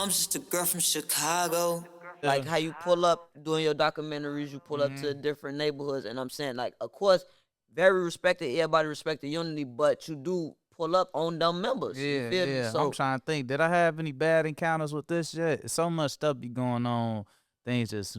I'm just a girl from Chicago. Like how you pull up doing your documentaries, you pull up to different neighborhoods, and I'm saying, like, of course, very respected, everybody respect the unity, but you do pull up on them members. You Yeah, feel me? yeah. I'm So trying to think. Did I have any bad encounters with this yet? So much stuff be going on. Things just,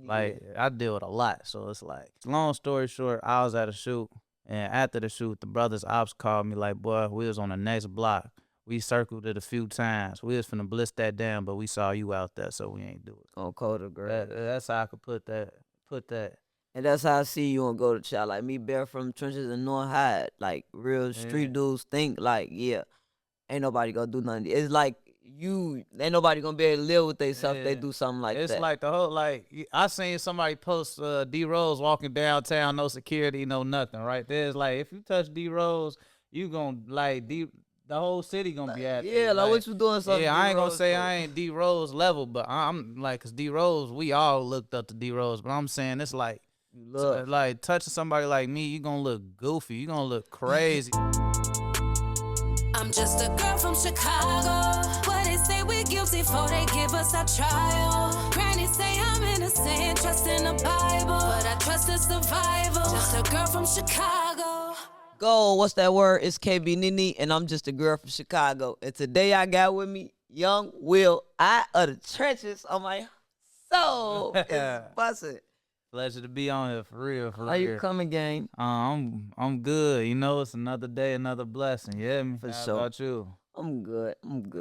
like I deal with a lot. So it's like, long story short, I was at a shoot, and after the shoot, the brothers ops called me like, boy, we was on the next block. We circled it a few times. We was finna bliss that down, but we saw you out there, so we ain't do it. on Coda, girl. That's how I could put that. Put that. And that's how I see you and go to child. Like me, Bear from trenches and North Hyde. Like real street dudes think like, yeah, ain't nobody gonna do nothing. It's like ain't nobody gonna be able to live with themselves if they do something like It's that. like the whole I seen somebody post D Rose walking downtown, no security, no nothing. Right there's like if you touch D Rose, you gonna the whole city gonna be at yeah, like what you doing? Something Yeah, I ain't gonna D-Rose say for? I ain't D Rose level, but I'm like, cause D Rose, we all looked up to D Rose, but I'm saying it's like, like touching somebody like me, you gonna look goofy, you gonna look crazy. I'm just a girl from Chicago. What they say we guilty for, they give us our trial. Granny say I'm innocent, trust in the Bible, but I trust the survival. Just a girl from Chicago. Go, what's that word? It's KB Nene, and I'm just a girl from Chicago. And today I got with me Young Will, I of the trenches on my soul. It's busting. Pleasure to be on here for real. How you coming, gang? I'm good. You know, it's another day, another blessing. Yeah, me. For How sure. about you? I'm good. I'm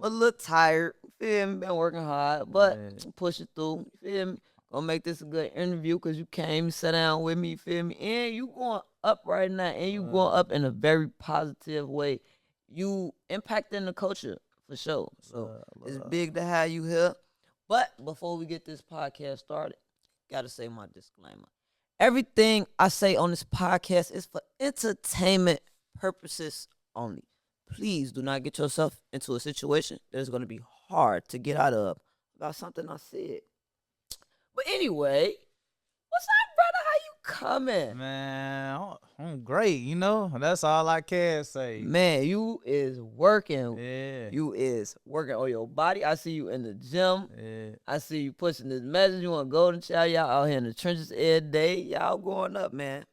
a little tired. Feel me? Been working hard, but push it through. You feel me? Gonna make this a good interview because you came, sat down with me. You feel me? And you going up right now, and you going up in a very positive way. You impacting the culture for sure. So it's big to have you here. But before we get this podcast started, gotta say my disclaimer. Everything I say on this podcast is for entertainment purposes only. Please do not get yourself into a situation that is going to be hard to get out of about something I said. But anyway, what's up, brother? How you coming? Man, I'm great. You know, that's all I can say. Man, you is working. Yeah. You is working on your body. I see you in the gym. Yeah. I see you pushing this message. You want Golden Child. Y'all out here in the trenches every day. Y'all going up, man.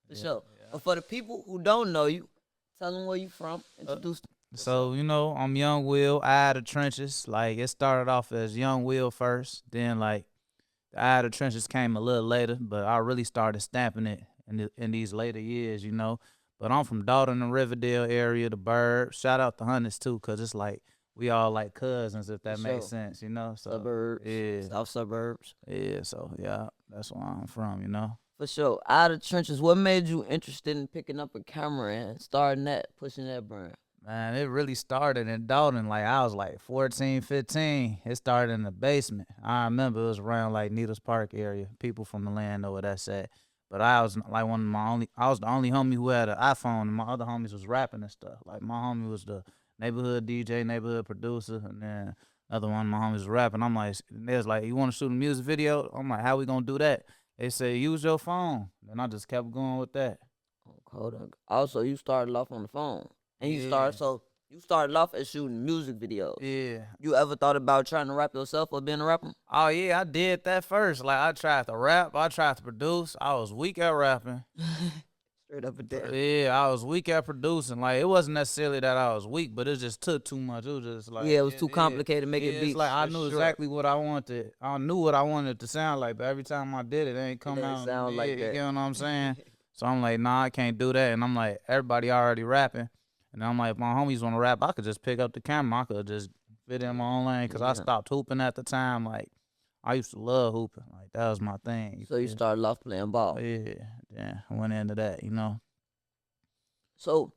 For sure. Yeah. But for the people who don't know you, tell them where you from. Introduce them. So, I'm Young Will, Eye of the Trenches. Like, it started off as Young Will first. Then, like, the Eye of the Trenches came a little later. But I really started stamping it in these later years, But I'm from Dalton and Riverdale area, the Burbs. Shout out to Hunters, too, because it's like we all like cousins, if that makes sense, So, suburbs. Yeah. South suburbs. Yeah, so, yeah, that's where I'm from, For sure. Out of the trenches, what made you interested in picking up a camera and starting that, pushing that brand? Man, it really started in Dalton. Like, I was like 14, 15. It started in the basement. I remember it was around like Needles Park area. People from the land know where that's at. But I was like I was the only homie who had an iPhone, and my other homies was rapping and stuff. Like, my homie was the neighborhood DJ, neighborhood producer, and then another one of my homies was rapping. I'm like, they was like, you want to shoot a music video? I'm like, how we gonna do that? They say, use your phone. And I just kept going with that. Hold on. Also, you started off on the phone. And you started off as shooting music videos. Yeah. You ever thought about trying to rap yourself or being a rapper? Oh, yeah, I did that first. Like, I tried to rap. I tried to produce. I was weak at rapping. Straight up and down. Yeah, I was weak at producing. Like, it wasn't necessarily that I was weak, but it just took too much. It was just like... Yeah, it was too complicated to make it beats. It's like I knew exactly what I wanted. I knew what I wanted it to sound like, but every time I did it, it ain't come out. Sound like that. You know what I'm saying? So I'm like, nah, I can't do that. And I'm like, everybody already rapping. And I'm like, if my homies want to rap, I could just pick up the camera. I could just fit in my own lane because I stopped hooping at the time. Like, I used to love hooping. Like, that was my thing. So you started off playing ball. Yeah, I went into that, So,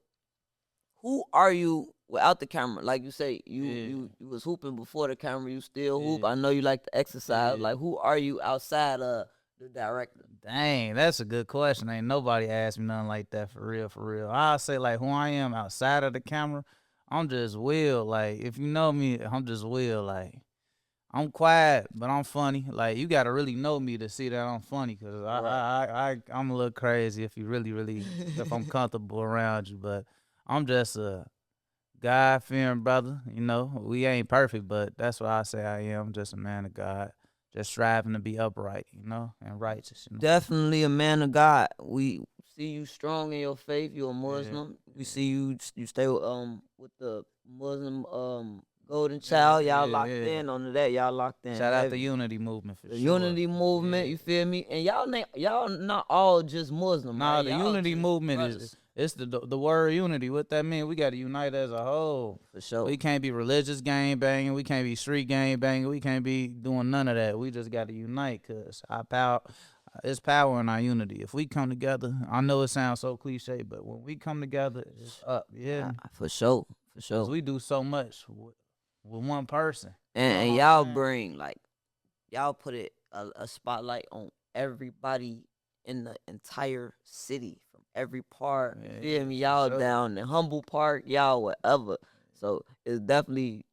who are you without the camera? Like you say, you was hooping before the camera. You still hoop. I know you like to exercise. Like, who are you outside of the director? Dang, that's a good question. Ain't nobody asked me nothing like that for real. I'll say, like, who I am outside of the camera, I'm just Will. Like, if you know me, I'm just Will. Like, I'm quiet, but I'm funny. Like, you got to really know me to see that I'm funny because I'm a little crazy if you really, if I'm comfortable around you. But I'm just a God-fearing brother. You know, we ain't perfect, but that's what I say I am. Just a man of God, just striving to be upright, you know, and righteous. You know. Definitely a man of God. We see you strong in your faith. You're a Yeah. Muslim. We see you stay with the Muslim golden child. Y'all locked Yeah. in on that. Y'all locked in Shout out the heavy. unity movement for The sure. unity movement. Yeah. You feel me? And y'all not all just Muslim, Nah, right? the Y'all unity just movement brothers. it's the word unity. What that mean? We got to unite as a whole. For sure. We can't be religious gang banging. We can't be street gang banging. We can't be doing none of that. We just got to unite, cause our power, it's power in our unity. If we come together, I know it sounds so cliche, but when we come together, it's up. Yeah, For sure. For cause sure. we do so much with one person. And You know what y'all I'm saying? bring like y'all put a spotlight on everybody in the entire city from every part. Yeah, You feel me? for Y'all sure. down the humble part, y'all whatever. So it's definitely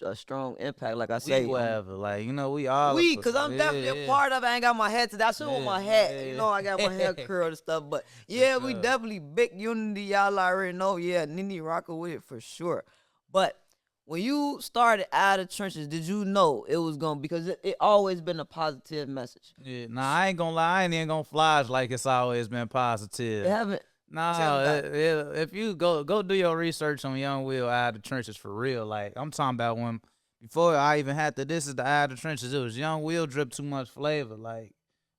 a strong impact. Like I We say, whatever, like you know, we all cause I'm definitely a yeah. part of it. I ain't got my hat today. I should Yeah, with my hat. yeah. You know, I got my hair curled and stuff. But yeah, we sure. definitely big unity. Y'all already know. Yeah, Nene rocking with it for sure. But when you started out of trenches, did you know it was gonna because it always been a positive message. Yeah, nah, I ain't gonna lie, I ain't even gonna flash like it's always been positive. It haven't. Tell Nah, me about if you go do your research on Young Will out of the trenches for real, like I'm talking about when before I even had to this is the out of the trenches, it was Young Will drip too much flavor. Like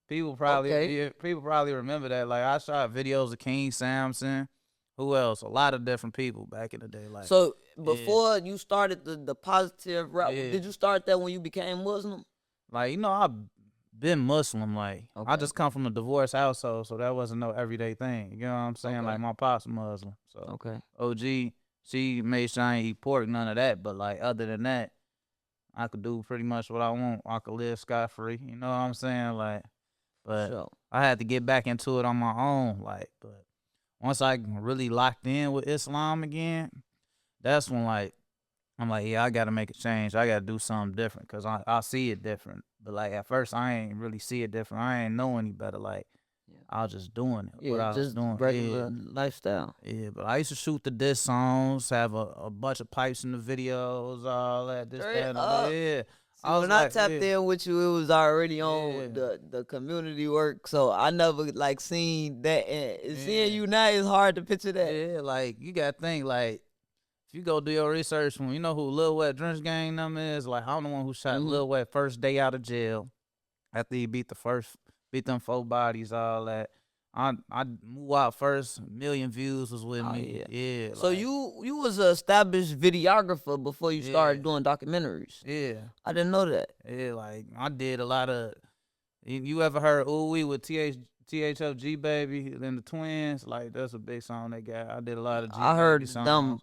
Okay. people probably remember that. Like I shot videos of King Samson, who else? A lot of different people back in the day. Like So before you started the positive route, Yeah. did you start that when you became Muslim? Like, you know, I've been Muslim. Like, I Okay. just come from a divorced household, so that wasn't no everyday thing. You know what I'm saying? Okay. Like, my pop's Muslim. So, Okay. OG, she made sure I ain't eat pork, none of that. But, like, other than that, I could do pretty much what I want. I could live scot free. You know what I'm saying? Like, but So I had to get back into it on my own. Like, but once I really locked in with Islam again, that's when, like, I'm like, yeah, I got to make a change. I got to do something different because I see it different. But like at first, I ain't really see it different. I ain't know any better. Like yeah, I was just doing it. What yeah, I was just doing. regular lifestyle. Yeah. But I used to shoot the diss songs, have a bunch of pipes in the videos, all that, this, Straight that, and up. yeah. See, I was when I like, tapped in with you, it was already on Yeah. the community work. So I never like seen that. And seeing Yeah. you now is hard to picture that. Yeah, like you gotta think like if you go do your research when you know who Lil Wet Drench Gang them is, like I'm the one who shot Mhm. Lil Wet first day out of jail. After he beat them 4 bodies, all that. I moved out first. 1,000,000 views was with Oh me. yeah. Yeah. So like, you was an established videographer before you started Yeah. doing documentaries. Yeah. I didn't know that. Yeah. Like I did a lot of. You ever heard Ooh Wee with THFG Baby and the Twins? Like that's a big song they got. I did a lot of G I Baby heard them. songs.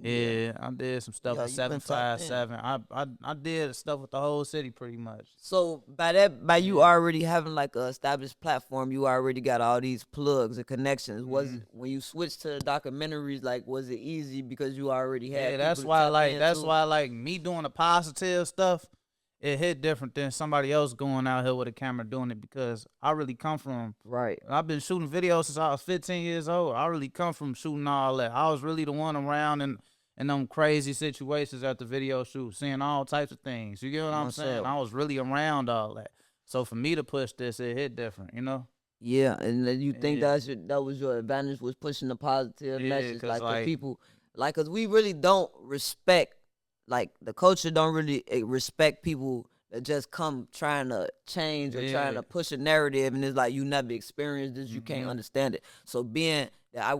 Yeah, I did some stuff Yeah, with you been tapped in. 757. I did stuff with the whole city pretty much. So by you already having like a established platform, you already got all these plugs and connections. Was when you switched to the documentaries, like was it easy because you already had? Yeah, that's people to why tap like that's into? why like me doing the positive stuff, it hit different than somebody else going out here with a camera doing it because I really come from Right. I've been shooting videos since I was 15 years old. I really come from shooting all that. I was really the one around in them crazy situations at the video shoot, seeing all types of things. You get what I'm What's saying? up? I was really around all that. So for me to push this, it hit different, you know? Yeah, and then you think Yeah. that was your advantage was pushing the positive Yeah, message, 'cause, like the like- people, like, cause we really don't respect, like the culture don't really respect people that just come trying to change or trying Yeah. to push a narrative, and it's like you never experienced this, you can't understand it. So being that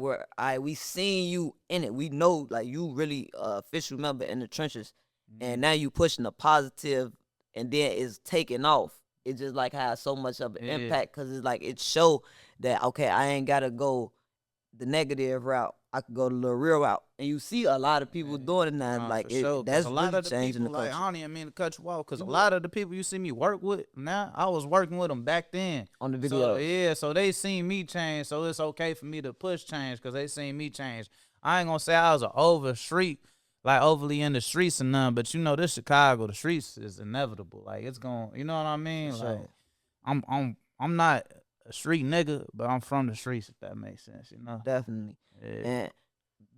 we seen you in it, we know like you really official member in the trenches, and now you pushing the positive, and then it's taking off. It's just like how so much of an Yeah. impact because it's like it show that okay, I ain't gotta go the negative route. I could go the real route, and you see a lot of people doing it now. Nah, Like for sure, 'cause that's a lot really of the changing people, the like, culture I don't even mean to cut you off, because a lot of the people you see me work with now, I was working with them back then. on the So, video. yeah, so they seen me change, so it's okay for me to push change, because they seen me change. I ain't gonna say I was overly in the streets and none, but you know, this Chicago, the streets is inevitable. Like, it's going, you know what I mean? For Like, sure. I'm not a street nigga, but I'm from the streets, if that makes sense, you know? Definitely. Yeah. And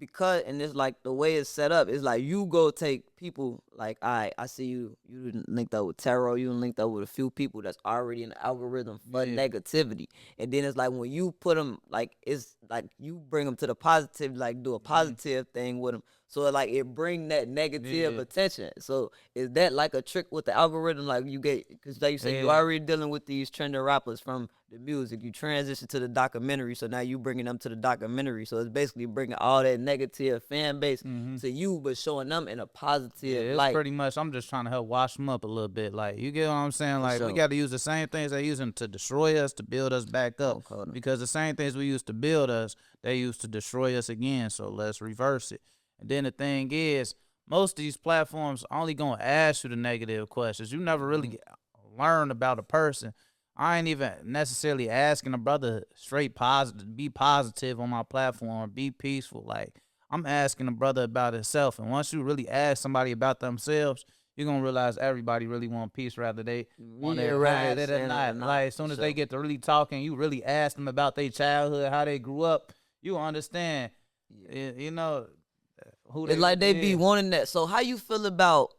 because and it's like the way it's set up is like you go take people like I see you done linked up with Tarot, you done linked up with a few people that's already in the algorithm for negativity, and then it's like when you put them like it's like you bring them to the positive, like do a positive thing with them, so like it bring that negative attention. So is that like a trick with the algorithm, like you get because like you say you already dealing with these trending rappers from the music, you transition to the documentary, so now you bringing them to the documentary, so it's basically bringing all that negative fan base to you, but showing them in a positive light. Pretty much, I'm just trying to help wash them up a little bit. Like, you get what I'm saying? Like, we got to use the same things they using to destroy us to build us back up. Because the same things we used to build us, they used to destroy us again. So let's reverse it. And then the thing is, most of these platforms only going to ask you the negative questions. You never really learn about a person. I ain't even necessarily asking a brother straight positive, be positive on my platform, be peaceful. Like, I'm asking a brother about himself. And once you really ask somebody about themselves, you're going to realize everybody really want peace, rather they want to hide it or not. Like, as soon as they get to really talking, you really ask them about their childhood, how they grew up, you understand, you know, who they it's like they be wanting that. So how you feel about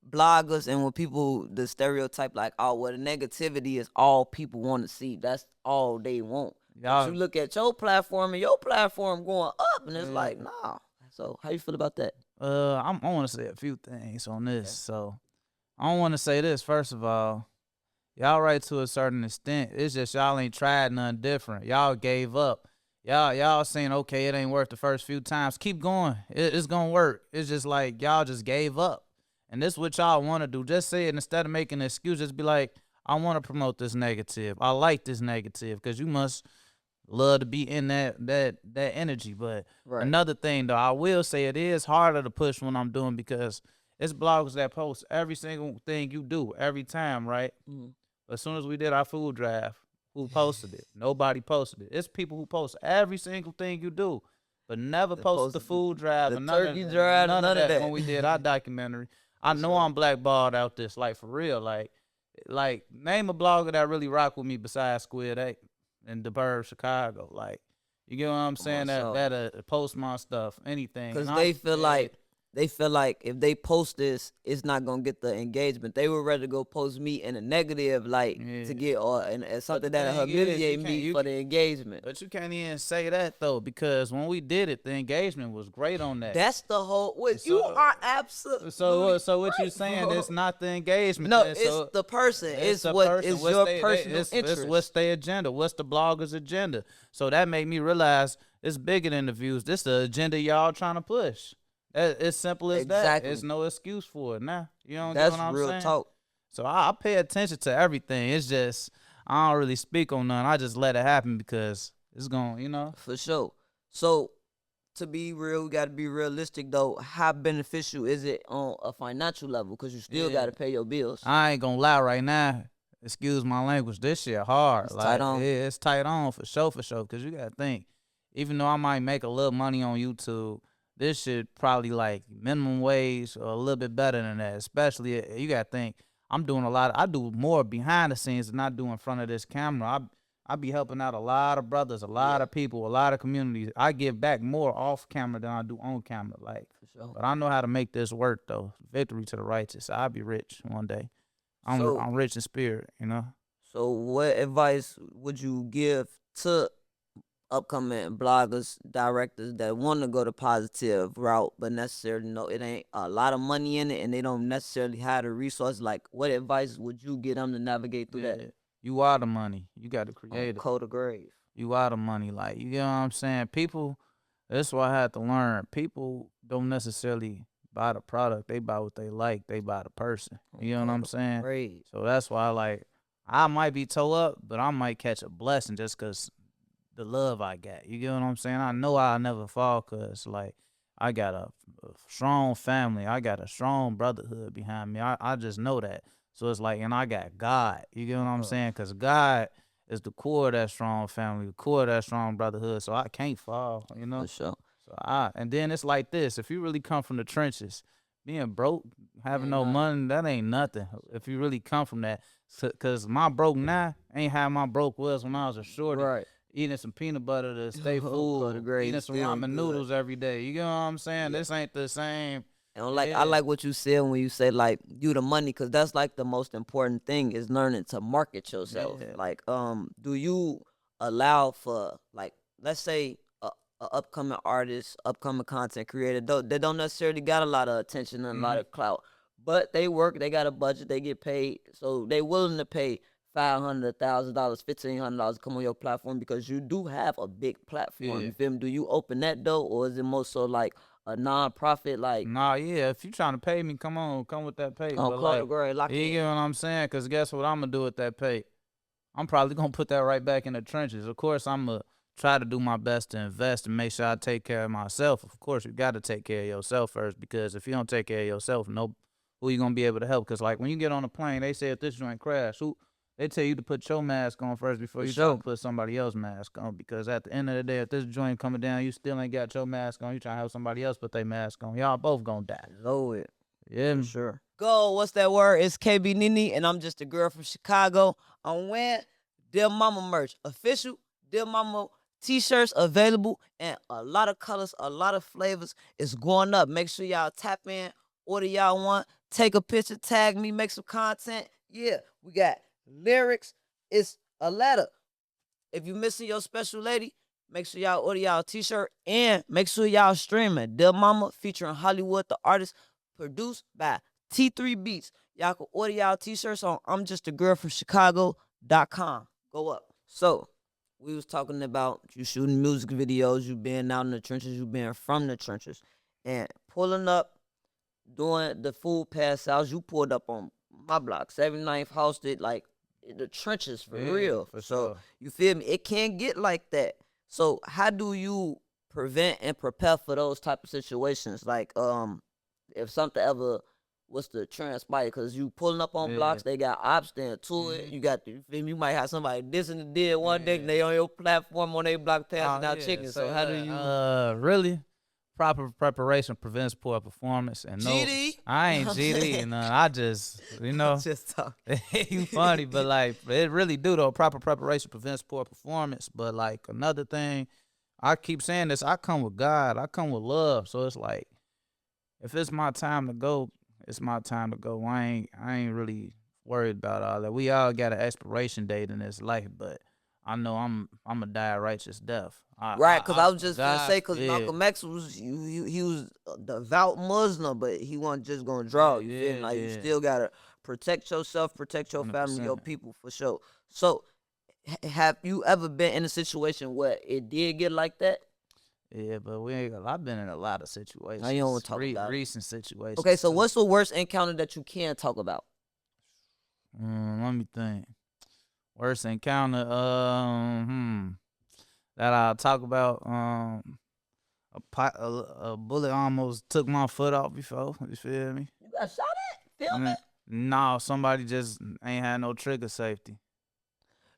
bloggers and when people the stereotype like, oh, well, the negativity is all people want to see, that's all they want. But you look at your platform and your platform going up, and it's like, nah. So how you feel about that? I want to say a few things on this. So I want to say this. First of all, y'all right to a certain extent. It's just y'all ain't tried nothing different. Y'all gave up. Y'all saying, okay, it ain't worked the first few times. Keep going. It's gonna work. It's just like y'all just gave up. And this is what y'all want to do. Just say it instead of making an excuse. Just be like, I want to promote this negative. I like this negative, because you must love to be in that energy. But another thing, though, I will say it is harder to push when I'm doing, because it's bloggers that post every single thing you do every time, right? As soon as we did our food drive, who posted it? Nobody posted it. It's people who post every single thing you do, but never posted the food drive, the and turkey drive, none of that when we did our documentary. I know I'm blackballed out this, like, for real. Like name a blogger that really rock with me besides Squid 8 in the burbs, Chicago. Like, you get what I'm saying? That post my stuff, anything. Because they feel like if they post this, it's not gonna get the engagement. They would rather go post me in a negative light to get and something that'll humiliate me for the engagement. But you can't even say that though, because when we did it, the engagement was great on that. That's the whole. You are absolutely. So what you saying? It's not the engagement. No, it's the person. It's what is your personal interest. It's what's their agenda. What's the blogger's agenda? So that made me realize it's bigger than the views. This the agenda y'all trying to push. It's simple as that. There's no excuse for it now. You know what I'm saying? That's real talk. So I pay attention to everything. It's just I don't really speak on none. I just let it happen because it's going, you know. For sure. So to be real, we got to be realistic though. How beneficial is it on a financial level? Because you still got to pay your bills. I ain't gonna lie right now. Excuse my language. This shit hard. It's tight on. Yeah, it's tight on for sure. Because you gotta think, even though I might make a little money on YouTube, this shit probably like minimum wage or a little bit better than that. Especially, you gotta think, I'm doing I do more behind the scenes than I do in front of this camera. I be helping out a lot of brothers, a lot of people, a lot of communities. I give back more off camera than I do on camera. Like, for sure. But I know how to make this work though. Victory to the righteous. I'll be rich one day. I'm rich in spirit, you know. So what advice would you give to upcoming bloggers, directors that want to go the positive route, but necessarily know it ain't a lot of money in it and they don't necessarily have the resources? Like, what advice would you give them to navigate through that? You are the money. You got to create it. Code of grave. You are the money. Like, you get what I'm saying? People, that's what I had to learn. People don't necessarily buy the product. They buy what they like. They buy the person. You know what I'm saying? Great. So that's why, like, I might be toe up, but I might catch a blessing just because the love I got. You get what I'm saying? I know I'll never fall because, like, I got a strong family. I got a strong brotherhood behind me. I just know that. So it's like, and I got God. You get what I'm saying? Because God is the core of that strong family, the core of that strong brotherhood. So I can't fall, you know? For sure. So and then it's like this. If you really come from the trenches, being broke, having no money, that ain't nothing. If you really come from that. Because my broke now ain't how my broke was when I was a shorty. Right. eating some peanut butter to stay full, Color grade eating some still ramen good. noodles every day. You know what I'm saying? Yeah. This ain't the same. And like Yeah. I like what you said when you say like you the money, cause that's like the most important thing is learning to market yourself. Yeah. Like do you allow for like let's say a upcoming artist, upcoming content creator, they don't necessarily got a lot of attention and a lot of clout, but they work, they got a budget, they get paid, so they willing to pay $500,000, $1,500 to come on your platform because you do have a big platform. Yeah. You feel me? Do you open that door, or is it more so like a non-profit like? Nah, yeah. If you trying to pay me, come on, come with that pay. Oh, But color like, grade, lock you in. get what I'm saying? Cause guess what I'm gonna do with that pay? I'm probably gonna put that right back in the trenches. Of course, I'm gonna try to do my best to invest and make sure I take care of myself. Of course, you got to take care of yourself first because if you don't take care of yourself, who you gonna be able to help? Cause like when you get on a plane, they say if this joint crash, they tell you to put your mask on first before you try to put somebody else's mask on. Because at the end of the day, if this joint coming down, you still ain't got your mask on. You trying to help somebody else put their mask on. Y'all both gonna die. Know it. Yeah, For sure. Go, what's that word? It's KB Nene, and I'm just a girl from Chicago. I'm wearing Dear Mama merch. Official Dear Mama t-shirts available in a lot of colors, a lot of flavors. It's going up. Make sure y'all tap in, order y'all want, take a picture, tag me, make some content. Yeah, we got lyrics. It's a letter. If you missing your special lady, make sure y'all order y'all a t-shirt and make sure y'all streaming Dear Mama featuring Hollywood the artist, produced by T3 Beats. Y'all can order y'all t-shirts on I'm Just a Girl from Chicago.com. Go up. So we was talking about you shooting music videos, you being out in the trenches, you being from the trenches, and pulling up, doing the food pass outs. You pulled up on my block, 79th house, did like the trenches for real. for So sure. you feel me? It can't get like that. So how do you prevent and prepare for those type of situations? Like if something ever was to transpire, because you pulling up on blocks, they got ops there to it. You got you feel me? You might have somebody dissing the deal one day, and they on your platform on their block passing out chicken. So how do you really? Proper preparation prevents poor performance. And no, GD? I ain't GD. And I just, just talk. you funny, but like it really do though. Proper preparation prevents poor performance. But like another thing, I keep saying this. I come with God. I come with love. So it's like, if it's my time to go, it's my time to go. I ain't really worried about all that. We all got an expiration date in this life, but I know I'm gonna die a righteous death. Right, because I was just gonna God, say, because yeah. Malcolm X was he was a devout Muslim, but he wasn't just gonna draw. You feel me? Like you still gotta protect yourself, protect your family, your 100%. people for sure. So, have you ever been in a situation where it did get like that? Yeah, but I've been in a lot of situations. Now you don't wanna talk about it. Recent situations. Okay, so too. what's the worst encounter that you can talk about? Let me think. Worst encounter. That I'll talk about. A bullet almost took my foot off before. You feel me? You got shot at? Film it? No, somebody just ain't had no trigger safety.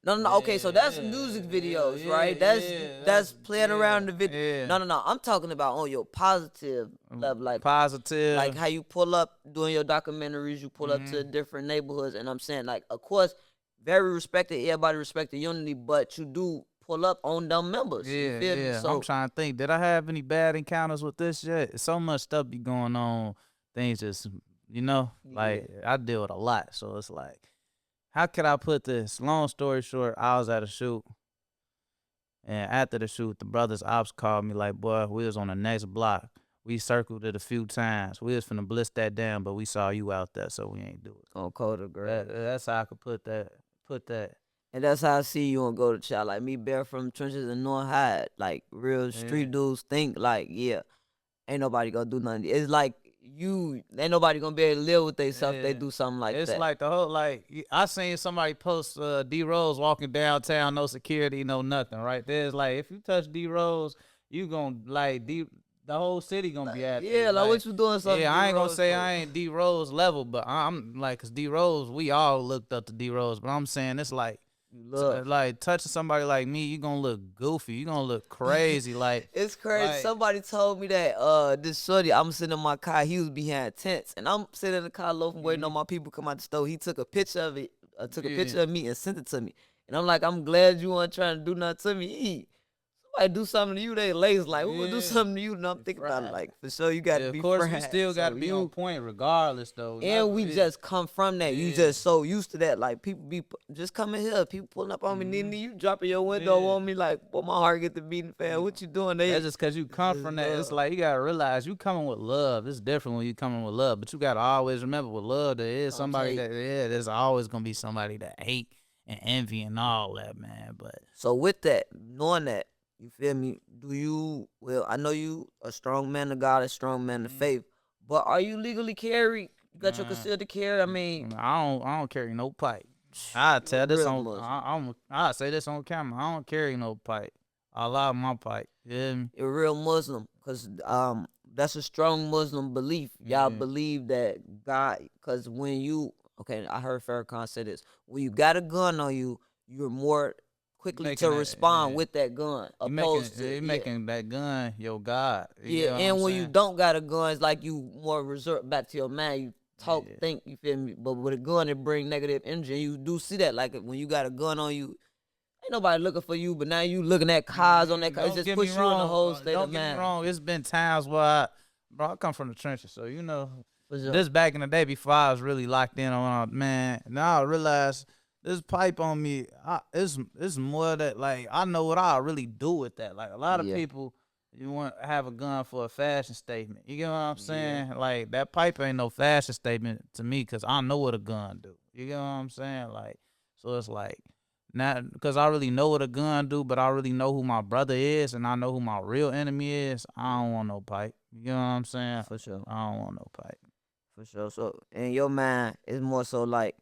No. Okay, so that's music videos, right? That's playing around the video. Yeah. No. I'm talking about on your positive level, like Positive. like how you pull up doing your documentaries. You pull up to different neighborhoods, and I'm saying, like, of course, very respected. Everybody respect the unity, but you do pull up on them members. You feel me? So I'm trying to think. Did I have any bad encounters with this yet? So much stuff be going on. Things just, like I deal with a lot. So it's like, how could I put this? Long story short, I was at a shoot. And after the shoot, the brothers ops called me like, boy, we was on the next block. We circled it a few times. We was finna bliss that down, but we saw you out there, so we ain't do it. on Coda Grad. That's how I could put that. And that's how I see you on Go to Child. Like me, Bear from trenches and North Hyde. Like real street dudes think like, yeah, ain't nobody gonna do nothing. It's like ain't nobody gonna be able to live with themselves if they do something like that. It's like the whole, like, I seen somebody post D Rose walking downtown, no security, no nothing, right? There's like, if you touch D Rose, you gonna like the whole city gonna be at yeah, like what you doing something. Yeah, I ain't gonna say for? I ain't D Rose level, but I'm like, cause D Rose, we all looked up to D Rose, but I'm saying it's like, like touching somebody like me, you gonna look goofy, you gonna look crazy, like it's crazy. like- Somebody told me that this shorty, I'm sitting in my car, he was behind tents, and I'm sitting in the car loafing, waiting on my people to come out the store. He took a picture of it, took a picture of me and sent it to me. And I'm like, I'm glad you weren't trying to do nothing to me. Somebody do something to you, they lazy. Like, who would do something to you? And I'm thinking about it, like, for sure, you got to be of course, fried. we still got to be on point regardless, though. And we just come from that. You just so used to that. Like, people be just coming here. People pulling up on me, Nene, you dropping your window on me. Like, well, my heart get to beating fast. What you doing? That's just because you come from that. It's like you got to realize you coming with love. It's different when you coming with love. But you got to always remember with love, there is somebody that, there's always going to be somebody that hate and envy and all that, man. But so with that, knowing that, you feel me? Well, I know you a strong man of God, a strong man of faith, but are you legally carried? You got your concealed carry? I mean, I don't carry no pipe. I tell this on, I say this on camera. I don't carry no pipe. I love my pipe. Yeah, you're a real Muslim, cause that's a strong Muslim belief. Y'all believe that God, cause I heard Farrakhan say this. When you got a gun on you, you're more quickly to respond with that gun. Making that gun your God. And when you don't got a gun, it's like you more resort back to your man. You talk, think, you feel me? But with a gun, it bring negative energy. And you do see that, like when you got a gun on you, ain't nobody looking for you, but now you looking at cars on that car. It just puts you in the whole state of mind. Don't get me wrong. It's been times where I come from the trenches, so you know. This back in the day before I was really locked in on, man. Now I realize this pipe on me, it's more that, like, I know what I really do with that. Like, a lot of people, you want to have a gun for a fashion statement. You get what I'm saying? Like, that pipe ain't no fashion statement to me because I know what a gun do. You get what I'm saying? Like, so it's like, not because I really know what a gun do, but I really know who my brother is and I know who my real enemy is. I don't want no pipe. You know what I'm saying? For sure. I don't want no pipe. For sure. So, in your mind, it's more so like,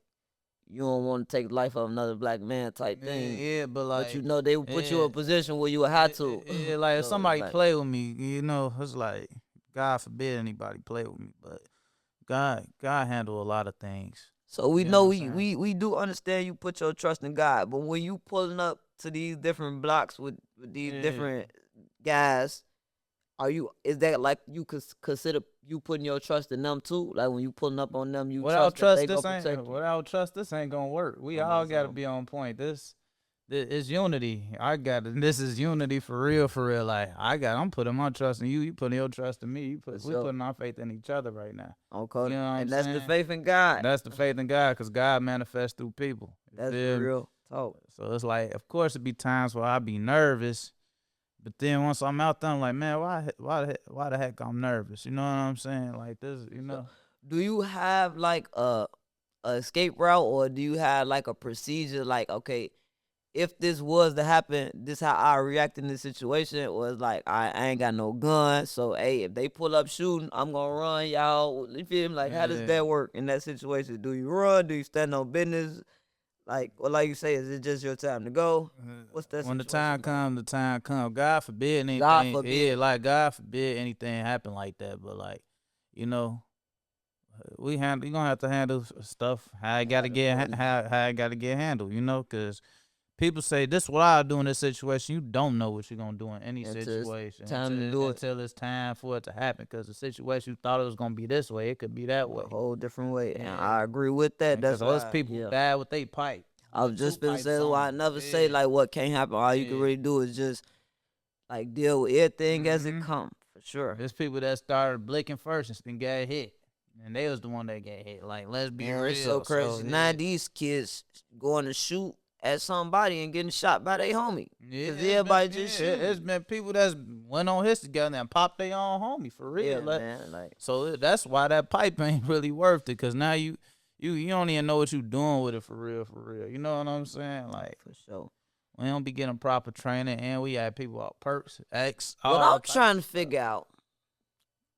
you don't want to take the life of another black man type thing. Yeah, but like, you know, they would put you in a position where you would have to. Yeah, like if somebody play with me, you know, it's like, God forbid anybody play with me, but God handle a lot of things. So we know we do understand you put your trust in God, but when you pulling up to these different blocks with these different guys, is that like you could consider you putting your trust in them too? Like when you pulling up on them, without trust this ain't gonna work. We all gotta be on point. This is unity. This is unity for real. Like I'm putting my trust in you. You putting your trust in me. We putting our faith in each other right now. Okay, you know and that's the faith in God. That's the faith in God, because God manifests through people. That's real talk. So it's like, of course, it be times where I be nervous. But then once I'm out there, I'm like, man, why the heck I'm nervous? You know what I'm saying? Like this, you know. So, do you have like a escape route, or do you have like a procedure? Like, okay, if this was to happen, this how I react in this situation. Was like, I ain't got no gun, so hey, if they pull up shooting, I'm gonna run, y'all. You feel me? Like, how does that work in that situation? Do you run? Do you stand on business? Like, well, like you say, is it just your time to go? What's that? When the time comes, God forbid anything. God forbid. Yeah, like God forbid anything happen like that. But like, you know, you gonna have to handle stuff how I gotta get handled. You know, because people say this is what I do in this situation. You don't know what you're gonna do in any situation until it's time for it to happen. Because the situation you thought it was gonna be this way, it could be that way, a whole different way. And I agree with that. That's why people bad with they pipe. I was just gonna say, I never say like what can't happen. All you can really do is just like deal with everything as it come. For sure. There's people that started blinking first and then got hit. And they was the one that got hit. Like, let's be real. It's so crazy. Now these kids going to shoot at somebody and getting shot by their homie. Yeah, everybody just shoot. It's been people that's went on his together and popped their own homie for real. Yeah, man, like, so that's why that pipe ain't really worth it, because now you don't even know what you doing with it for real. You know what I'm saying? Like, for sure. We don't be getting proper training, and we had people out perks, X. What I'm trying to figure out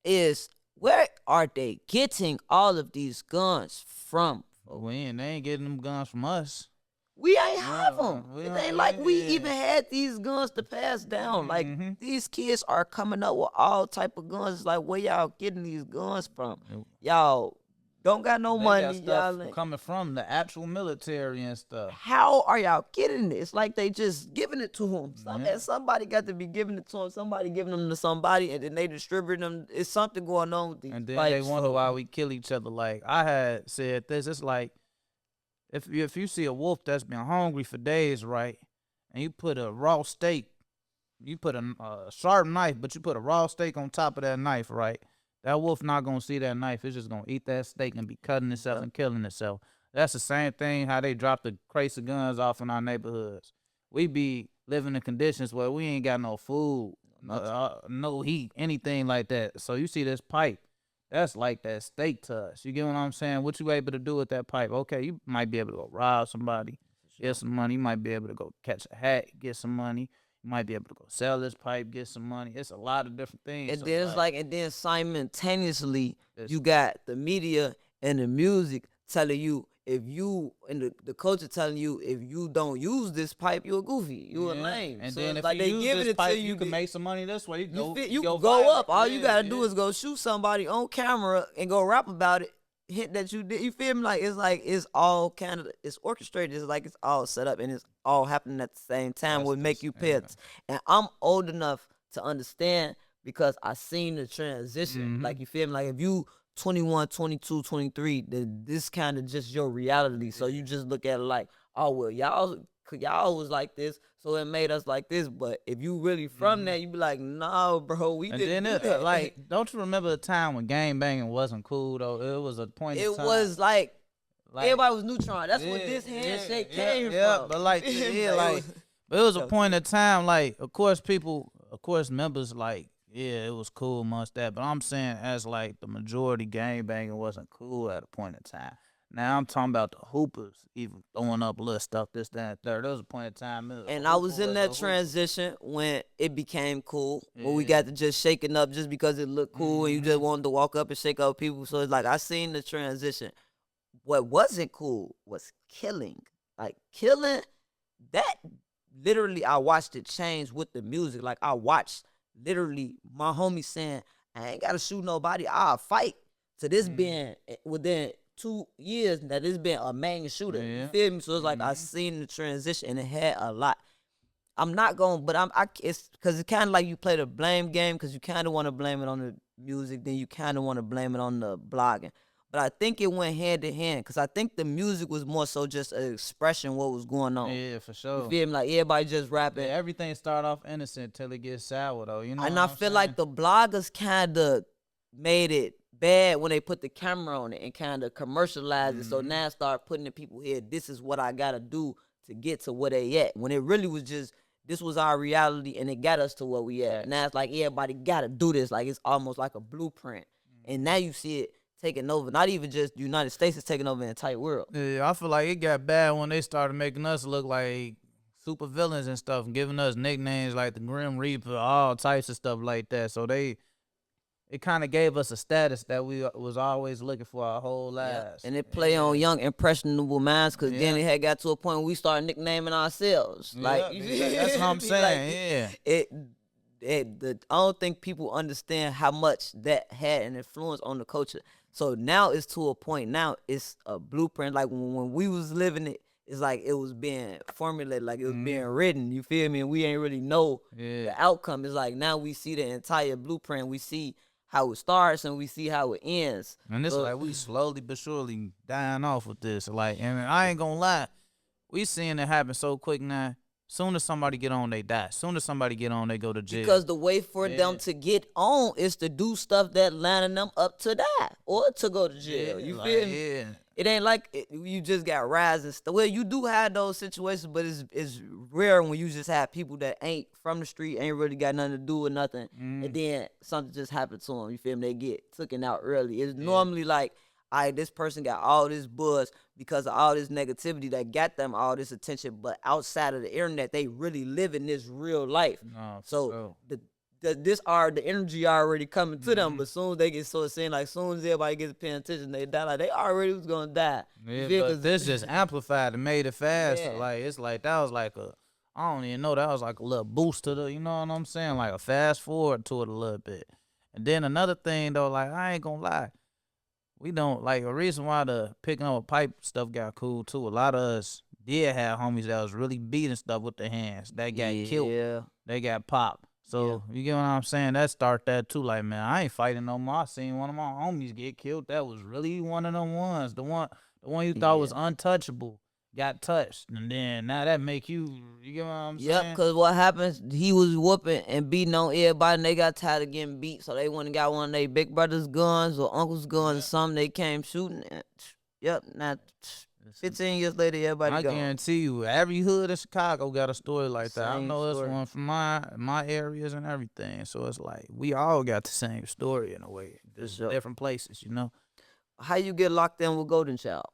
is, where are they getting all of these guns from? They ain't getting them guns from us. We ain't have them. It ain't like we even had these guns to pass down. Like, these kids are coming up with all type of guns. It's like, where y'all getting these guns from? Y'all don't got no money. Y'all coming from the actual military and stuff. How are y'all getting it? It's like they just giving it to them. Somebody got to be giving it to them. Somebody giving them to somebody, and then they distribute them. It's something going on with these. And then they wonder why we kill each other. Like I had said this. It's like, if you see a wolf that's been hungry for days, right, and you put a raw steak, you put a sharp knife, but you put a raw steak on top of that knife, right? That wolf not gonna see that knife. It's just gonna eat that steak and be cutting itself and killing itself. That's the same thing how they drop the crates of guns off in our neighborhoods. We be living in conditions where we ain't got no food, no heat, anything like that. So you see this pipe, that's like that steak to us. You get what I'm saying? What you able to do with that pipe? Okay, you might be able to go rob somebody, get some money. You might be able to go catch a hat, get some money. You might be able to go sell this pipe, get some money. It's a lot of different things. And So then it's like, and then simultaneously, It's- you got the media and the music telling you if you and the culture telling you if you don't use this pipe, you're a goofy, you a yeah. lame. And So then it's if like you they use giving this it pipe, to you can be- make some money this way. you go can go viral. up. All you Yeah, gotta do yeah. is go shoot somebody on camera and go rap about it. Hit that you did. You feel me? Like it's all kind of it's orchestrated. It's like it's all set up and it's all happening at the same time. That's Would make just- you yeah. pay attention. And I'm old enough to understand because I seen the transition. Mhm. Like you feel me? Like if you 21, 22, 23, then this kind of just your reality. So you just look at it like, oh well, y'all was like this, so it made us like this. But if you really from that, you be like, no, bro, we And didn't then do that. like, don't you remember the time when gang banging wasn't cool though? It was a point. It in time. was like Like, everybody was neutron. That's what yeah, this handshake yeah, came yeah, from. but like, yeah, like, but it was a point in time. Like, of course, members, like, yeah, it was cool amongst that. But I'm saying, as like the majority, gang banging wasn't cool at a point in time. Now I'm talking about the hoopers, even throwing up little stuff, this, that, and third. There was a point in time. And I was in that transition when it became cool, when we Yeah. got to just shaking up just because it looked cool and you just wanted to walk up and shake up people. So it's like I seen the transition. What wasn't cool was killing. Like killing, that literally I watched it change with the music. Like I watched literally my homie saying, I ain't gotta shoot nobody, I'll fight. To this being within 2 years that it's been a main shooter. You Yeah. feel me? So it's like I seen the transition and it had a lot. I'm not going, but it's because it's kind of like you play the blame game because you kind of want to blame it on the music, then you kind of want to blame it on the blogging. But I think it went hand in hand because I think the music was more so just an expression what was going on. Yeah, for You sure. feel me? Like everybody just rapping. Yeah, everything start off innocent till it gets sour though. You know. And what I I'm feel saying? like the bloggers kind of made it bad when they put the camera on it and kind of commercialized it. So now start putting in people here, this is what I got to do to get to where they at. When it really was just, this was our reality and it got us to where we at. Now it's like everybody got to do this. Like it's almost like a blueprint. And now you see it taking over. Not even just the United States, is taking over the entire world. Yeah, I feel like it got bad when they started making us look like super villains and stuff, and giving us nicknames like the Grim Reaper, all types of stuff like that. So it kind of gave us a status that we was always looking for our whole lives. And it play on young impressionable minds because then Yeah. it had got to a point where we started nicknaming ourselves. Like you Yeah, that's what I'm feel saying. Yeah. I don't think people understand how much that had an influence on the culture. So now it's to a point. Now it's a blueprint. Like when we was living it, it's like it was being formulated, like it was being written. You feel me? And we ain't really know the outcome. It's like now we see the entire blueprint. We see how it starts and we see how it ends. And it's So- like we slowly but surely dying off with this. Like, and I ain't gonna lie, we seeing it happen so quick now. Soon as somebody get on, they die. Soon as somebody get on, they go to jail. Because the way for them to get on is to do stuff that lining them up to die or to go to jail. You like, feel me? Yeah. It ain't like you just got rise and stuff. Well, you do have those situations, but it's rare when you just have people that ain't from the street, ain't really got nothing to do with nothing, and then something just happened to them. You feel me? They get taken out early. It's normally like, all right, this person got all this buzz because of all this negativity that got them all this attention, but outside of the internet, they really live in this real life. No, for So sure. the energy already coming to them, but soon as they get so saying like soon as everybody gets paying attention, they die. Like they already was gonna die. You Yeah, feel? but 'Cause- this just amplified and made it faster. Yeah. Like it's like that was like I don't even know, that was like a little boost to the, you know what I'm saying? Like a fast forward to it a little bit. And then another thing though, like I ain't gonna lie, we don't like a reason why the picking up a pipe stuff got cool too. A lot of us did have homies that was really beating stuff with their hands that got killed. Yeah. They got popped. So you get what I'm saying? That start that too. Like, man, I ain't fighting no more. I seen one of my homies get killed. That was really one of them ones. The The one you thought was untouchable got touched, and then now that make you get what I'm saying? Yep, because what happens, he was whooping and beating on everybody, and they got tired of getting beat, so they went and got one of their big brother's guns or uncle's guns or something. They came shooting. And, yep, now 15 years later, everybody I gone. guarantee you, every hood in Chicago got a story like that. I Same know story. this one from my areas and everything. So it's like we all got the same story in a way, just sure. different places, you know. How you get locked in with Golden Child?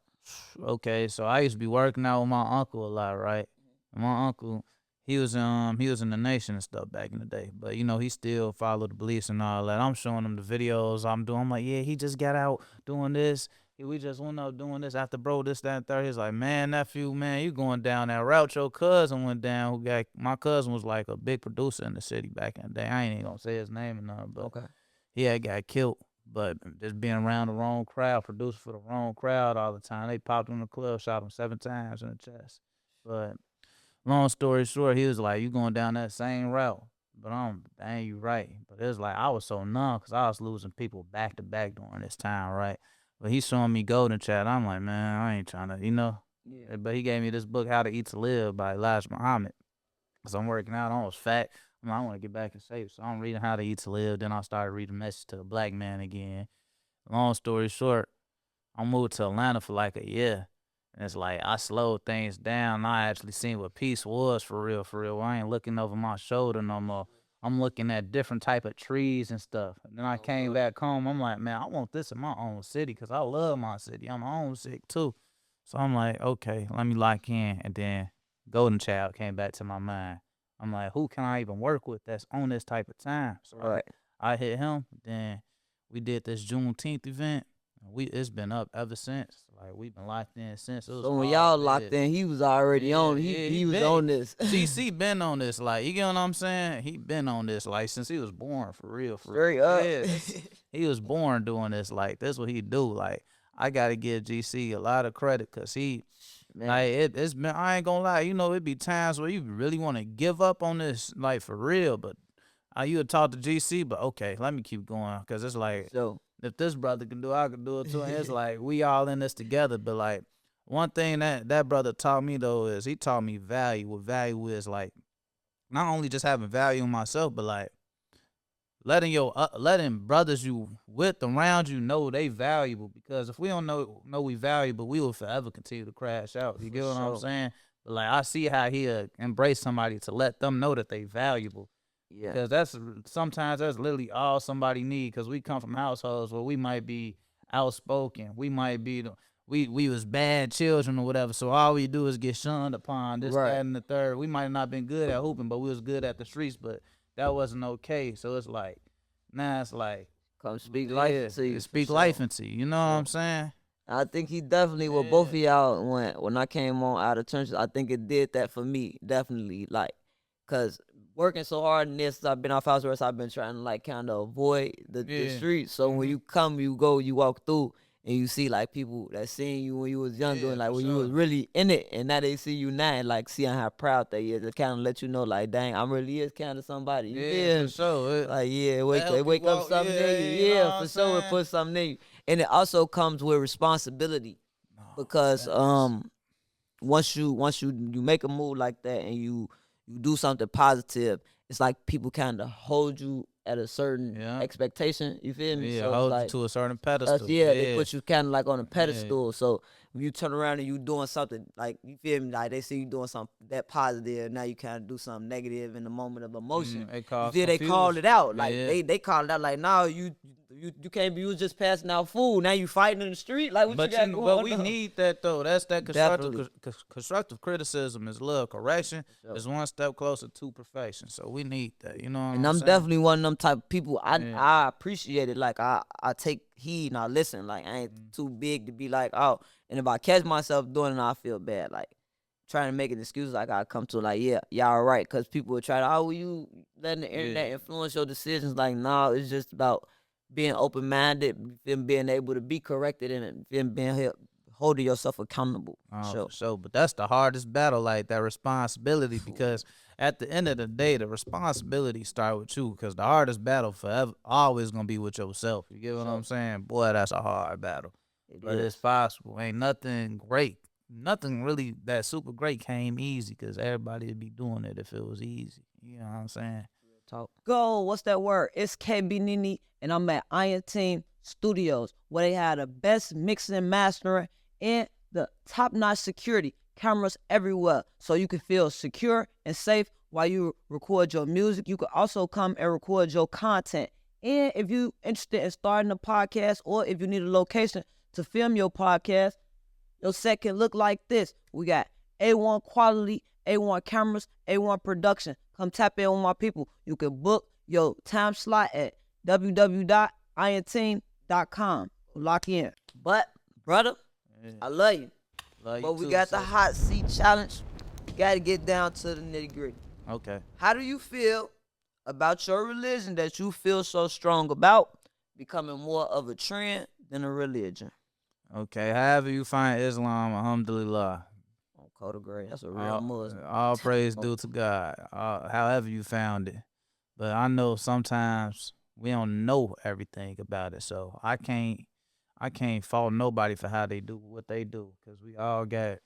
Okay, so I used to be working out with my uncle a lot, right? My uncle, he was in the Nation and stuff back in the day, but you know he still followed the beliefs and all that. I'm showing him the videos I'm doing. I'm like, yeah, he just got out doing this. We just went up doing this after bro, this, that, and third. He's like, man, nephew, man, you going down that route. Your cousin went down. My cousin was like a big producer in the city back in the day. I ain't even gonna say his name or nothing, but he had got killed. But just being around the wrong crowd, producer for the wrong crowd all the time. They popped him in the club, shot him 7 times in the chest. But long story short, he was like, you going down that same route. But dang, you right. But it was like, I was so numb because I was losing people back to back during this time, right? But he's showing me Golden Child. I'm like, man, I ain't trying to, you know. Yeah. But he gave me this book, How to Eat to Live by Elijah Muhammad. Because I'm working out, I was fat. I want to get back in shape. So I'm reading How to Eat to Live. Then I started reading Message to the Black Man again. Long story short, I moved to Atlanta for like a year. And it's like I slowed things down. I actually seen what peace was for real, for real. I ain't looking over my shoulder no more. I'm looking at different type of trees and stuff. And then I came back home. I'm like, man, I want this in my own city because I love my city. I'm homesick too. So I'm like, okay, let me lock in. And then Golden Child came back to my mind. I'm like, who can I even work with that's on this type of time? So I hit him. Then we did this Juneteenth event. It's been up ever since. Like we've been locked in since. So when y'all locked in, he was already on. He was on this. GC been on this. Like you get what I'm saying? He been on this like since he was born for real. Straight up. Yeah, he was born doing this. Like this what he do. Like I gotta give GC a lot of credit because he. Man. Like it's been. I ain't gonna lie. You know it be times where you really want to give up on this like for real, but. You would talk to GC, but okay, let me keep going because it's like if this brother can do it, I can do it too. And it's like we all in this together. But like one thing that brother taught me though is he taught me value. What value is like not only just having value in myself, but like letting brothers you with around you know they valuable. Because if we don't know we valuable, we will forever continue to crash out. You get what I'm saying? But like I see how he'll embrace somebody to let them know that they valuable. Yeah, because sometimes that's literally all somebody need. Because we come from households where we might be outspoken, we might be we was bad children or whatever. So all we do is get shunned upon this, that, and the third. We might have not been good at hooping, but we was good at the streets. But that wasn't okay. So it's like now it's like come speak life into you. Speak life into you. You know what I'm saying? I think he definitely with both of y'all when I came on Out of Trenches. I think it did that for me definitely like because. Working so hard in this, I've been off house arrest. I've been trying to like kind of avoid the streets. So when you come, you go, you walk through, and you see like people that seen you when you was younger, and like when you was really in it, and now they see you now, and like seeing how proud they is, it kind of let you know like, dang, I'm really is kind of somebody. You feel? For sure. Like wake up something in you. Yeah, for sure, it put something in you, and it also comes with responsibility because once you make a move like that and you do something positive, it's like people kind of hold you at a certain expectation. You feel me? Yeah, so hold like, you to a certain pedestal. They put you kind of like on a pedestal. So when you turn around and you doing something, like, you feel me? Like, they see you doing something that positive, now you kind of do something negative in the moment of emotion. They called it out. Like, they called it out. Like, no, you can't be, you was just passing out food. Now you fighting in the street. Like, what you got going on? But we need that, though. That's that constructive criticism is love. Correction is one step closer to perfection. So we need that. You know what I'm saying? And I'm definitely one of them type of people. I appreciate it. Like, I take heed and I listen. Like, I ain't too big to be like, oh. And if I catch myself doing it, I feel bad. Like, trying to make an excuse, like, I come to, like, y'all right. Because people will try to, oh, you letting the internet influence your decisions. Like, no, it's just about being open-minded, being able to be corrected, and being holding yourself accountable. For sure. But that's the hardest battle, like that responsibility, because at the end of the day, the responsibility start with you, because the hardest battle forever always gonna be with yourself. You get what I'm saying? Boy, that's a hard battle. But it's possible. Ain't nothing great. Nothing really that super great came easy because everybody would be doing it if it was easy. You know what I'm saying? Talk. Go, what's that word? It's KB Nene, and I'm at Iron Team Studios, where they have the best mixing and mastering and the top-notch security cameras everywhere, so you can feel secure and safe while you record your music. You can also come and record your content. And if you interested in starting a podcast, or if you need a location to film your podcast, your set can look like this. We got A1 quality, A1 cameras, A1 production. Come tap in with my people. You can book your time slot at www.ironteam.com. Lock in. But, brother, I love you. Love you But we too, got the sis. hot seat challenge. Got to get down to the nitty gritty. Okay. How do you feel about your religion that you feel so strong about becoming more of a trend than a religion? Okay. However you find Islam, alhamdulillah. On Code of Gray, that's a real Muslim. All praise due to God. However you found it. But I know sometimes we don't know everything about it, so I can't fault nobody for how they do what they do, because we all got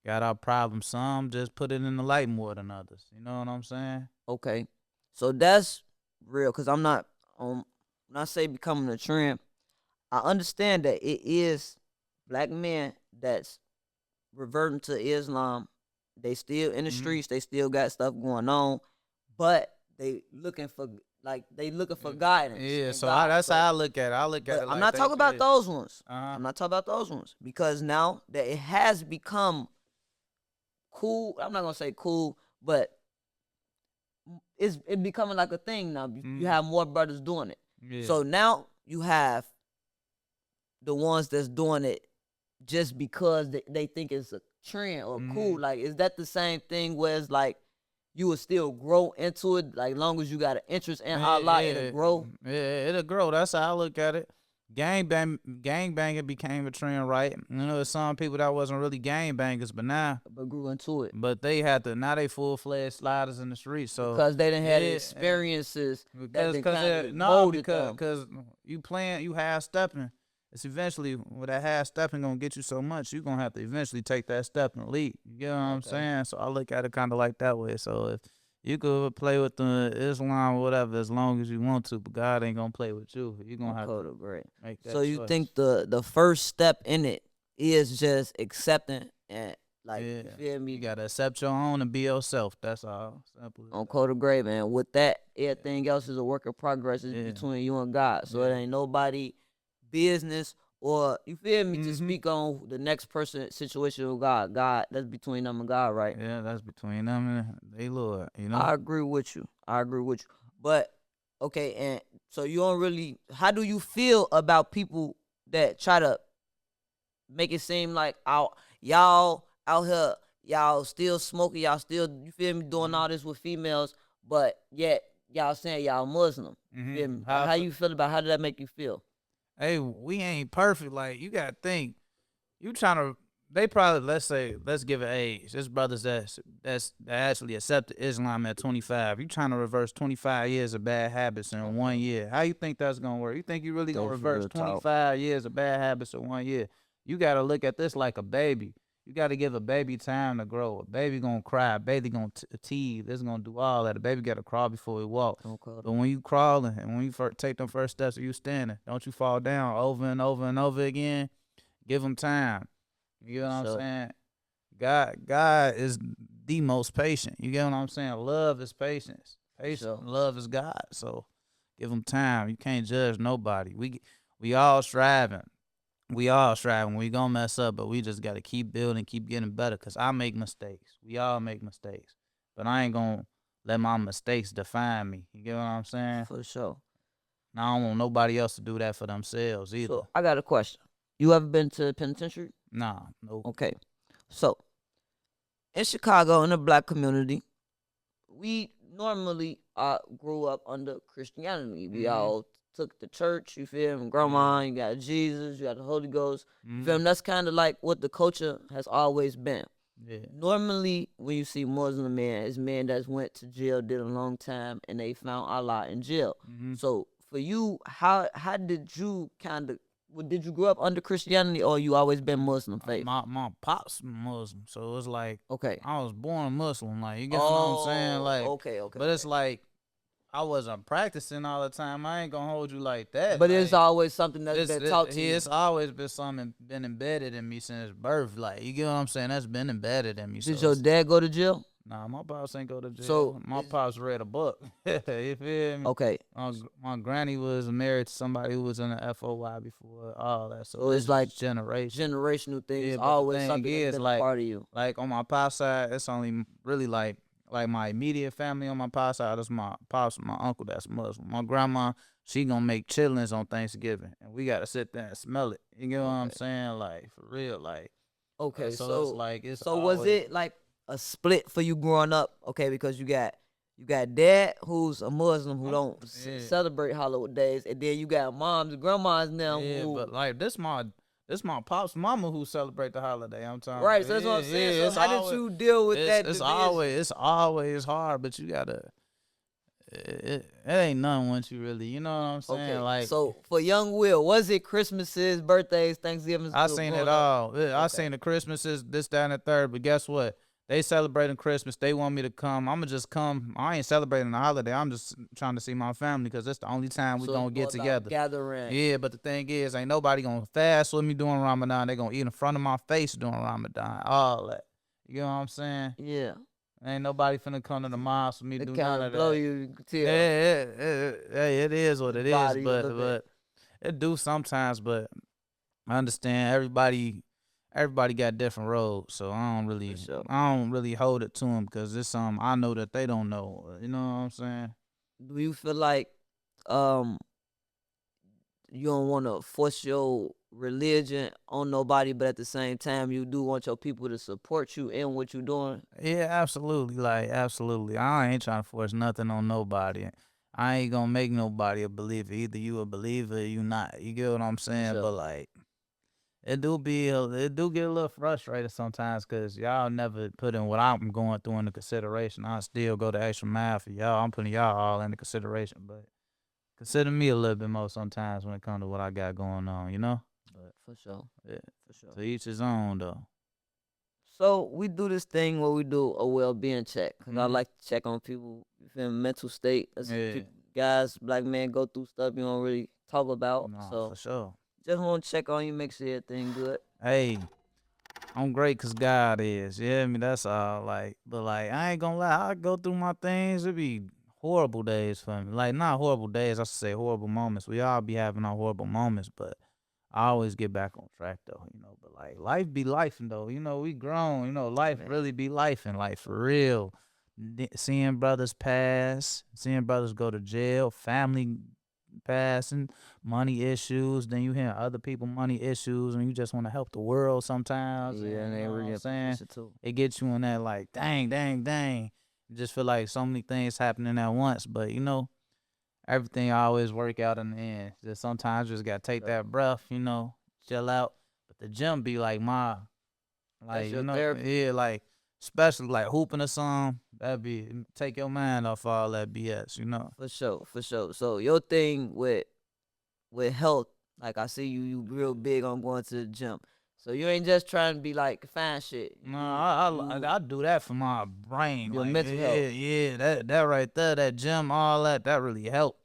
our problems. Some just put it in the light more than others. You know what I'm saying? Okay, so that's real, because I'm not when I say becoming a trend, I understand that it is black men that's reverting to Islam. They still in the streets, they still got stuff going on, but they looking for guidance. Yeah, and so God. that's But- how I look at it. I look at but it like I'm not they talking about is. those ones. Uh-huh. I'm not talking about those ones, because now that it has become cool, I'm not gonna say cool, but it's becoming like a thing now. You have more brothers doing it. Yeah. So now you have the ones that's doing it just because they think it's a trend or cool. Like, is that the same thing where it's like you will still grow into it, like long as you got an interest in Allah, it'll grow? Yeah, it'll grow. That's how I look at it. Gangbanging became a trend, right? You know, there's some people that wasn't really gangbangers, But grew into it but they had to, now they full-fledged sliders in the streets. So because they didn't have the Yeah, experiences. because you playing, you half stepping. It's eventually, with that half stepping gonna get you so much, you gonna have to eventually take that step and leap. You get what I'm saying? So I look at it kind of like that way. So if you could play with the Islam or whatever as long as you want to, but God ain't gonna play with you. You gonna have to make that So you choice. think the first step in it is just accepting and like, you feel me? You gotta accept your own and be yourself. That's all. Simple as On that. Code of Gray, man. With that, everything else is a work in progress. It's between you and God. So it ain't nobody business, or you feel me, to speak on the next person situation with God. God, that's between them and God, right? Yeah, that's between them and they Lord. You know. I agree with you. But okay, and so you don't really. How do you feel about people that try to make it seem like y'all out here, y'all still smoking, y'all still, you feel me, doing all this with females, but yet y'all saying y'all Muslim? You feel me? How you feel about? How did that make you feel? Hey, we ain't perfect. Like, you gotta think, you trying to. They probably, let's give it age. There's brothers that actually accepted Islam at 25. You trying to reverse 25 years of bad habits in 1 year? How you think that's gonna work? You think you really gonna That's reverse real talk. 25 years of bad habits in 1 year? You gotta look at this like a baby. You gotta give a baby time to grow. A baby gonna cry. A baby gonna teeth. This gonna do all that. A baby gotta crawl before he walk. Okay. But when you crawling and when you take them first steps, or you standing, don't you fall down over and over and over again. Give them time. You know what I'm saying? God is the most patient. You get what I'm saying? Love is patience. Love is God. So give them time. You can't judge nobody. We all striving. We gonna mess up, but we just gotta keep building, keep getting better. Cause I make mistakes. We all make mistakes. But I ain't gonna let my mistakes define me. You get what I'm saying? For sure. Now I don't want nobody else to do that for themselves either. So I got a question. You ever been to the penitentiary? Nah, no. Okay. So in Chicago, in the black community, we normally grew up under Christianity. We all took the church, you feel me? Grandma, you got Jesus, you got the Holy Ghost. You feel me? That's kind of like what the culture has always been. Yeah. Normally, when you see Muslim men, it's men that went to jail, did a long time, and they found Allah in jail. So for you, how did you kind of Did you grow up under Christianity or you always been Muslim faith? My pops Muslim, so it's like Okay. I was born Muslim. Like you get what I'm saying? Like, okay. but it's like I wasn't practicing all the time. I ain't gonna hold you like that. But like, it's always something that's been taught to you. It's always been something been embedded in me since birth. Like you get what I'm saying? That's been embedded in me. Did your dad go to jail? Nah, my pops ain't go to jail. So, my pops read a book. You feel me? Okay. My granny was married to somebody who was in the FOI before, all that. So it's like generational things. Yeah, Always the something thing that's is, been like, a part of you. like on my pops side, it's only really like my immediate family on my pops side. That's my pops, my uncle that's Muslim. My grandma, she gonna make chillings on Thanksgiving, and we gotta sit there and smell it. You get what I'm saying? Like for real, like. Okay, So it's like it's. So was it like a split for you growing up? Okay, because you got dad who's a Muslim who don't celebrate holidays, and then you got moms and grandmas now. Yeah, who, but like this my pops mama who celebrate the holiday. I'm talking right. So that's what I'm saying. Yeah, so how did you deal with that? It's division? always hard, but you gotta. It ain't nothing once you really, you know what I'm saying? Okay, like so for young Will, was it Christmases, birthdays, Thanksgivings? I seen it all. I seen the Christmases, this, that, and the third. But guess what? They celebrating Christmas. They want me to come. I'ma just come. I ain't celebrating the holiday. I'm just trying to see my family because it's the only time we gonna get together. Gathering. Yeah, but the thing is, ain't nobody gonna fast with me during Ramadan. They gonna eat in front of my face during Ramadan. All that. You know what I'm saying? Yeah. Ain't nobody finna come to the mosque with me do none of that. Blow you. Yeah, it is what it is. But it do sometimes. But I understand everybody got different roads, so I don't really hold it to them because it's something I know that they don't know. You know what I'm saying? Do you feel like you don't want to force your religion on nobody, but at the same time you do want your people to support you in what you're doing? Yeah, absolutely. Like absolutely. I ain't trying to force nothing on nobody. I ain't gonna make nobody a believer. Either you a believer or you not. You get what I'm saying? Sure. But like it do get a little frustrated sometimes because y'all never put in what I'm going through into consideration. I still go the extra mile for y'all. I'm putting y'all all into consideration, but consider me a little bit more sometimes when it comes to what I got going on, you know? But For sure. yeah, For sure. to each his own though. So we do this thing where we do a well-being check. Cause I like to check on people, you feel me, mental state. That's guys, black men go through stuff you don't really talk about. No, so for sure. just want to check on you, make sure everything good. Hey, I'm great cause God is. You hear me? That's all. Like, but like, I ain't gonna lie. I go through my things. It be horrible days for me. Like, not horrible days. I should say horrible moments. We all be having our horrible moments, but I always get back on track though. You know, but like, life be life, though. You know, we grown. You know, life really be life, and like for real. Seeing brothers pass, seeing brothers go to jail, family passing, money issues. Then you hear other people money issues, and you just want to help the world sometimes. Yeah, and you they know what really I'm saying? too. It gets you in that like, dang. You just feel like so many things happening at once, but you know, everything always work out in the end. Just sometimes you just gotta take that breath, you know, chill out. But the gym be like like you know, therapy. yeah, like especially like hooping or something. That be take your mind off all that BS, you know. For sure. So your thing with health, like I see you real big on going to the gym. So you ain't just trying to be like fine shit. No, I do that for my brain. Your like, mental health. Yeah, that right there, that gym, all that really helped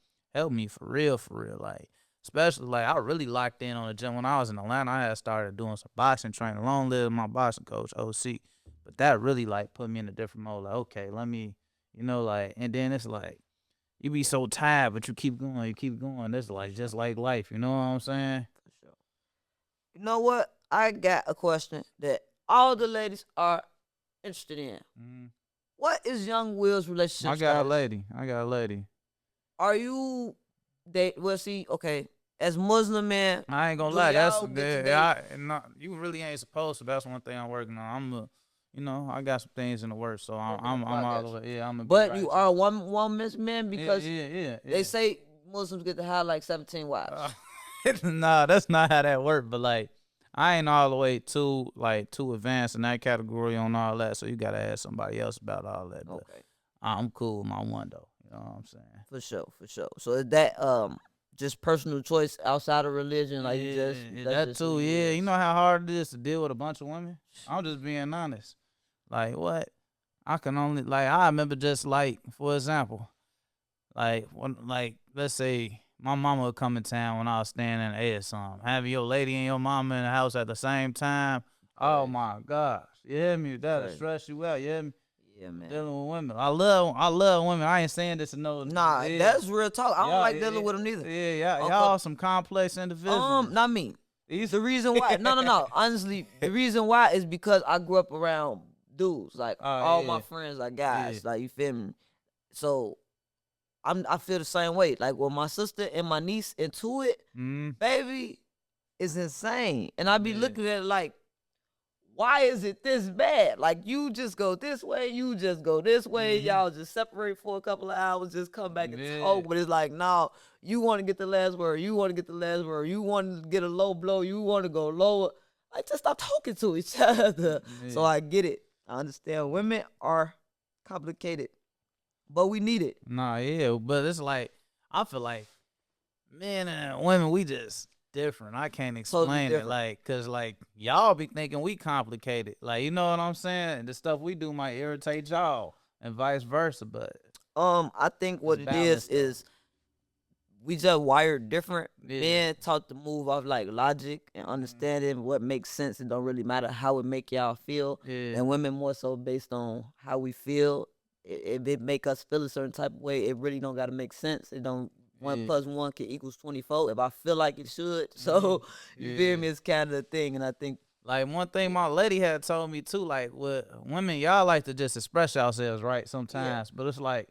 me for real. Like, especially like I really locked in on the gym when I was in Atlanta. I had started doing some boxing training. Long live my boxing coach, OC. But that really like put me in a different mode. Like, okay, let me, you know, like, and then it's like you be so tired, but you keep going. It's like just like life. You know what I'm saying? For sure. You know what? I got a question that all the ladies are interested in. What is young Will's relationship I got status? a lady. Are you okay. As Muslim man, I ain't gonna lie. You really ain't supposed to. That's one thing I'm working on. You know, I got some things in the works, so I'm all the way. Yeah, But you are one man because yeah. they say Muslims get to have like 17 wives. Nah, that's not how that works. But like, I ain't all the way too advanced in that category on all that. So you gotta ask somebody else about all that. But Okay. I'm cool with my one though. You know what I'm saying? For sure. So is that just personal choice outside of religion. Like you just that's that just too. who Yeah, is. you know how hard it is to deal with a bunch of women. I'm just being honest. Like what? I can only like I remember just like for example, like when like let's say my mama would come in town when I was staying in A or something. Having your lady and your mama in the house at the same time. Oh Crazy. my gosh. You hear me? That'll Crazy. stress you out. You hear me? Yeah, man. Dealing with women. I love women. I ain't saying this to no Nah, yeah. that's real talk. I don't Y'all, like dealing with them neither. yeah, Uncle- y'all some complex individuals. Not me. These The reason why, no. Honestly, the reason why is because I grew up around dudes. Like Oh, all yeah. my friends are guys. Yeah. Like you feel me. So I feel the same way. Like when my sister and my niece into it, baby, it's insane. And I be Yeah. looking at it like, why is it this bad? Like you just go this way, you just go this way. Y'all just separate for a couple of hours, just come back and talk. But it's like, no, you want to get the last word. You want to get the last word. You want to get a low blow. You want to go lower. Like just stop talking to each other. So I get it. I understand. Women are complicated, but we need it. Nah, yeah, but it's like I feel like men and women, we just different. I can't explain it, different. like, cause like y'all be thinking we complicated, like you know what I'm saying. The stuff we do might irritate y'all, and vice versa. But I think what it balanced, is we just wired different. Yeah. Men taught to move off like logic and understanding what makes sense. It don't really matter how it make y'all feel. Yeah. And women more so based on how we feel. If it make us feel a certain type of way, it really don't gotta make sense. It don't 1 + 1 can equals 24 if I feel like it should. So you feel me? It's kind of a thing, and I think like one thing my lady had told me too, like with women, y'all like to just express yourselves, right? Sometimes, but it's like,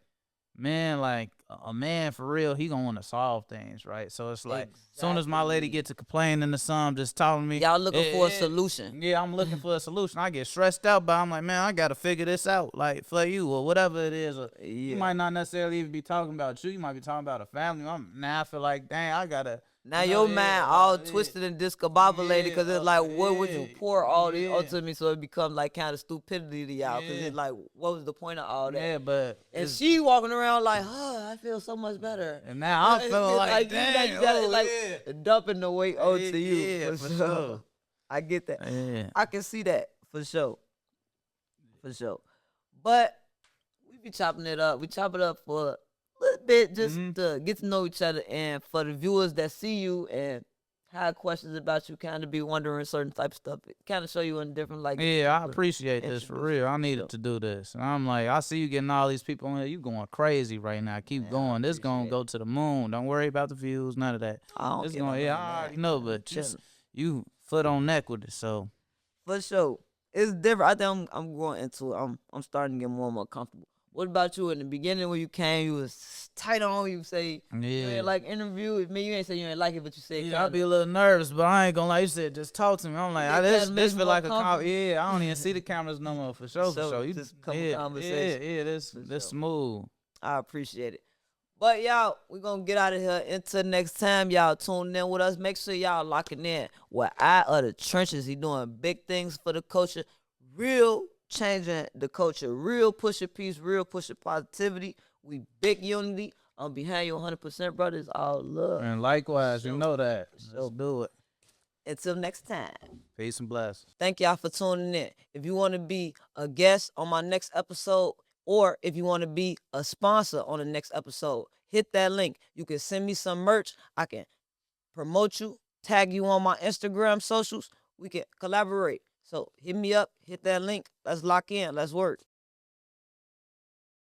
man, like a man for real, he gonna want to solve things, right? So it's like, soon as my lady get to complaining to some, just telling me, y'all looking for a solution. Yeah, I'm looking for a solution. I get stressed out, but I'm like, man, I gotta figure this out, like for you or whatever it is. Or you might not necessarily even be talking about you. You might be talking about a family. Now I feel like, dang, I gotta. Now your mind all twisted and discombobulated because it's like, what would you pour all this onto me? So it becomes like kind of stupidity to y'all because it's like, what was the point of all that? Yeah, but and she walking around like, oh, I feel so much better. And now I'm feeling like, dang, you gotta, dumping the weight onto you. Yeah, for sure. I get that. Yeah. I can see that for sure. For sure. But we be chopping it up. We chop it up for a little bit just to get to know each other, and for the viewers that see you and have questions about you, kind of be wondering certain type of stuff. It kind of show you in different like. Yeah, I appreciate this for real. I needed to do this. And I'm like, I see you getting all these people on here. You going crazy right now. Keep going. This gonna go to the moon. Don't worry about the views. None of that. I don't It's care going. about Yeah, none of I that. already know, but Chilling. you foot on neck with it. So For sure. It's different. I think I'm growing into it. I'm starting to get more and more comfortable. What about you? In the beginning when you came, you was tight on. You say you ain't like interview with me. You ain't say you ain't like it, but you said yeah, I be a little nervous, but I ain't gonna lie. You said just talk to me. I'm like, this feel like a yeah. I don't even see the cameras no more for sure. For sure. You just couple yeah, conversations. yeah. This smooth. I appreciate it. But y'all, we gonna get out of here. Until next time, y'all tune in with us. Make sure y'all locking in with Eye of the Trenches. He doing big things for the culture. Real changing the culture. Real pushing peace. Real pushing positivity. We big unity. I'm behind you 100%, brothers. All love. And likewise, you know that. Let's do it. Until next time. Peace and blessings. Thank y'all for tuning in. If you want to be a guest on my next episode, or if you want to be a sponsor on the next episode, hit that link. You can send me some merch. I can promote you, tag you on my Instagram socials. We can collaborate. So hit me up, hit that link. Let's lock in. Let's work.